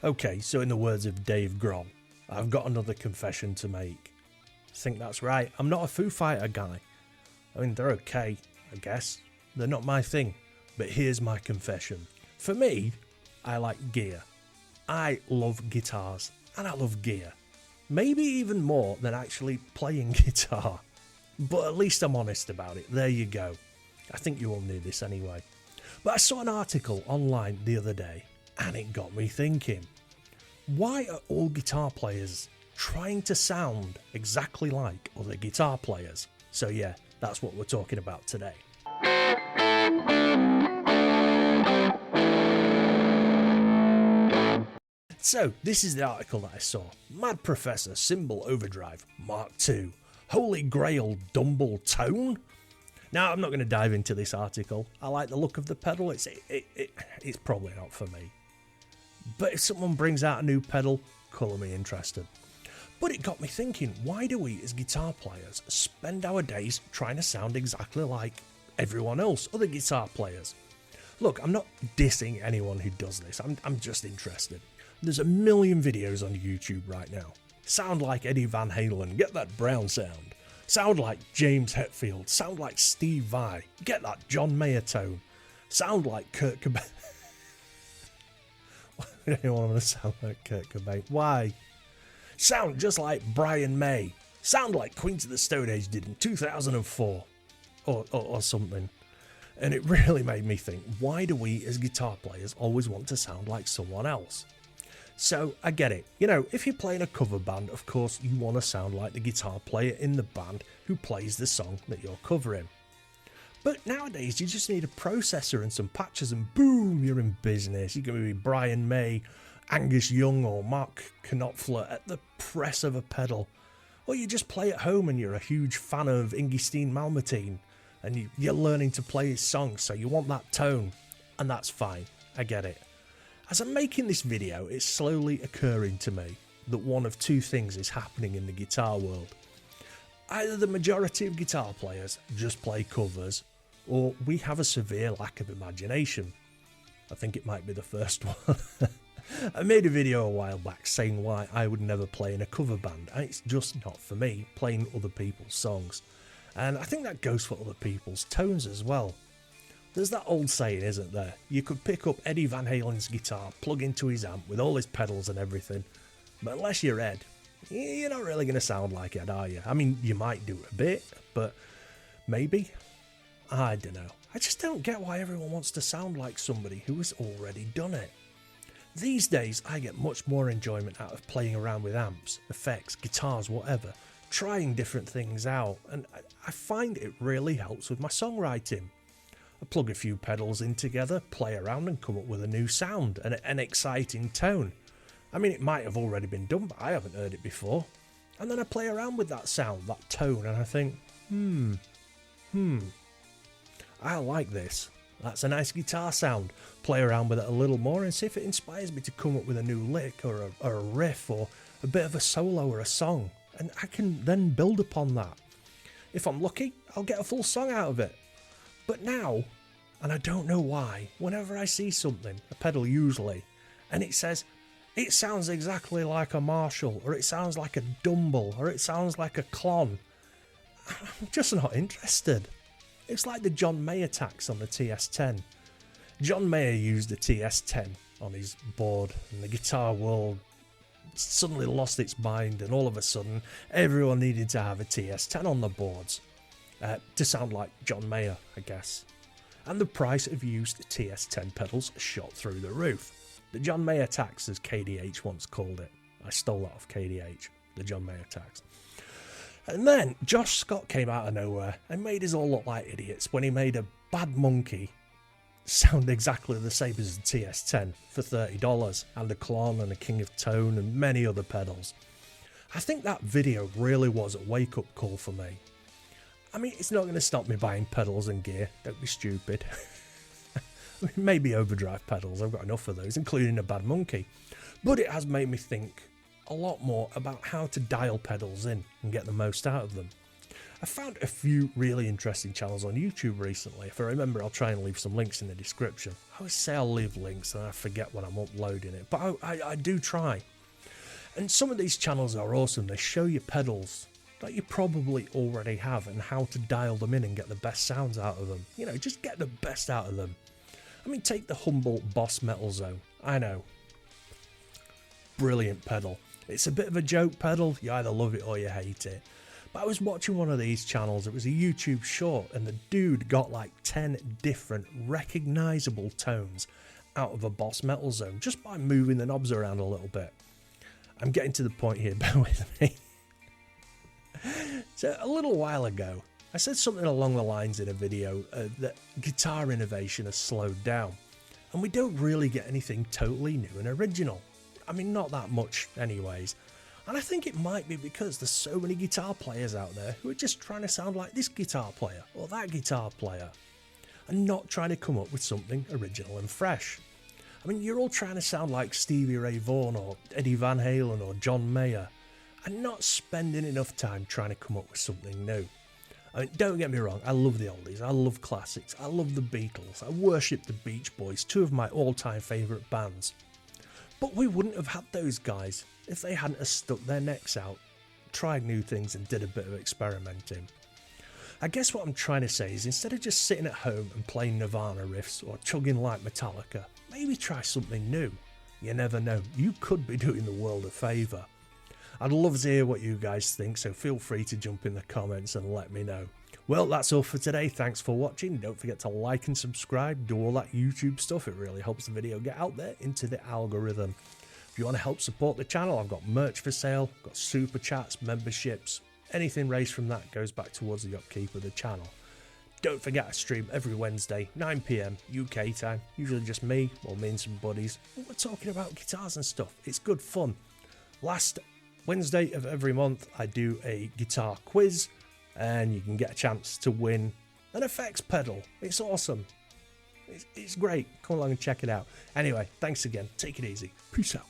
Okay, so in the words of Dave Grohl, I've got another confession to make. I think that's right. I'm not a Foo Fighter guy. I mean, they're okay, I guess. They're not my thing. But here's my confession. For me, I like gear. I love guitars and I love gear. Maybe even more than actually playing guitar. But at least I'm honest about it. There you go. I think you all knew this anyway. But I saw an article online the other day and it got me thinking. Why are all guitar players trying to sound exactly like other guitar players? So yeah, that's what we're talking about today. So this is the article that I saw. Mad Professor Cymbal Overdrive Mark II. Holy Grail Dumble Tone? Now I'm not going to dive into this article. I like the look of the pedal. It's probably not for me. But if someone brings out a new pedal, colour me interested. But it got me thinking, why do we as guitar players spend our days trying to sound exactly like everyone else, other guitar players? Look, I'm not dissing anyone who does this, I'm just interested. There's a million videos on YouTube right now. Sound like Eddie Van Halen, get that brown sound. Sound like James Hetfield, sound like Steve Vai, get that John Mayer tone. Sound like Kurt Cobain. I don't want to sound like Kurt Cobain. Why? Sound just like Brian May. Sound like Queens of the Stone Age did in 2004. Or something. And it really made me think, why do we as guitar players always want to sound like someone else? So, I get it. You know, if you're playing a cover band, of course you want to sound like the guitar player in the band who plays the song that you're covering. But nowadays, you just need a processor and some patches and boom, you're in business. You can be Brian May, Angus Young or Mark Knopfler at the press of a pedal. Or you just play at home and you're a huge fan of Ingy Steen-Malmsteen and you're learning to play his songs, so you want that tone. And that's fine, I get it. As I'm making this video, it's slowly occurring to me that one of two things is happening in the guitar world. Either the majority of guitar players just play covers, or we have a severe lack of imagination. I think it might be the first one. I made a video a while back saying why I would never play in a cover band, and it's just not for me, playing other people's songs. And I think that goes for other people's tones as well. There's that old saying, isn't there? You could pick up Eddie Van Halen's guitar, plug into his amp with all his pedals and everything, but unless you're Ed, you're not really going to sound like Ed, are you? I mean, you might do a bit, but maybe? I don't know. I just don't get why everyone wants to sound like somebody who has already done it. These days, I get much more enjoyment out of playing around with amps, effects, guitars, whatever, trying different things out, and I find it really helps with my songwriting. I plug a few pedals in together, play around and come up with a new sound and an exciting tone. I mean, it might have already been done, but I haven't heard it before. And then I play around with that sound, that tone, and I think, I like this. That's a nice guitar sound. Play around with it a little more and see if it inspires me to come up with a new lick or a riff or a bit of a solo or a song. And I can then build upon that. If I'm lucky, I'll get a full song out of it. But now, and I don't know why, whenever I see something, a pedal usually, and it says, it sounds exactly like a Marshall, or it sounds like a Dumble, or it sounds like a Klon, I'm just not interested. It's like the John Mayer tax on the TS10. John Mayer used the TS10 on his board, and the guitar world suddenly lost its mind, and all of a sudden, everyone needed to have a TS10 on the boards. To sound like John Mayer, I guess. And the price of used TS10 pedals shot through the roof. The John Mayer tax, as KDH once called it. I stole that off KDH, the John Mayer tax. And then Josh Scott came out of nowhere and made us all look like idiots when he made a Bad Monkey sound exactly the same as the TS10 for $30, and a Klon and a King of Tone and many other pedals. I think that video really was a wake-up call for me. I mean, it's not going to stop me buying pedals and gear, don't be stupid. I mean, maybe overdrive pedals, I've got enough of those, including a Bad Monkey. But it has made me think a lot more about how to dial pedals in and get the most out of them. I found a few really interesting channels on YouTube recently. If I remember, I'll try and leave some links in the description. I always say I'll leave links and I forget when I'm uploading it, but I do try. And some of these channels are awesome. They show you pedals that you probably already have and how to dial them in and get the best sounds out of them. You know, just get the best out of them. I mean, take the humble Boss Metal Zone. I know. Brilliant pedal. It's a bit of a joke pedal. You either love it or you hate it. But I was watching one of these channels. It was a YouTube short and the dude got like 10 different recognizable tones out of a Boss Metal Zone just by moving the knobs around a little bit. I'm getting to the point here, bear with me. So a little while ago, I said something along the lines in a video that guitar innovation has slowed down. And we don't really get anything totally new and original. I mean, not that much anyways. And I think it might be because there's so many guitar players out there who are just trying to sound like this guitar player or that guitar player and not trying to come up with something original and fresh. I mean, you're all trying to sound like Stevie Ray Vaughan or Eddie Van Halen or John Mayer and not spending enough time trying to come up with something new. I mean, don't get me wrong, I love the oldies, I love classics, I love the Beatles, I worship the Beach Boys, two of my all-time favourite bands. But we wouldn't have had those guys if they hadn't have stuck their necks out, tried new things and did a bit of experimenting. I guess what I'm trying to say is instead of just sitting at home and playing Nirvana riffs or chugging like Metallica, maybe try something new. You never know, you could be doing the world a favour. I'd love to hear what you guys think, so feel free to jump in the comments and let me know. Well, that's all for today. Thanks for watching. Don't forget to like and subscribe, do all that YouTube stuff. It really helps the video get out there into the algorithm. If you want to help support the channel, I've got merch for sale, got super chats, memberships. Anything raised from that goes back towards the upkeep of the channel. Don't forget I stream every Wednesday, 9 PM UK time, usually just me or me and some buddies. We're talking about guitars and stuff. It's good fun. Last Wednesday of every month I do a guitar quiz and you can get a chance to win an effects pedal. It's awesome. It's great. Come along and check it out. Anyway, thanks again. Take it easy. Peace out.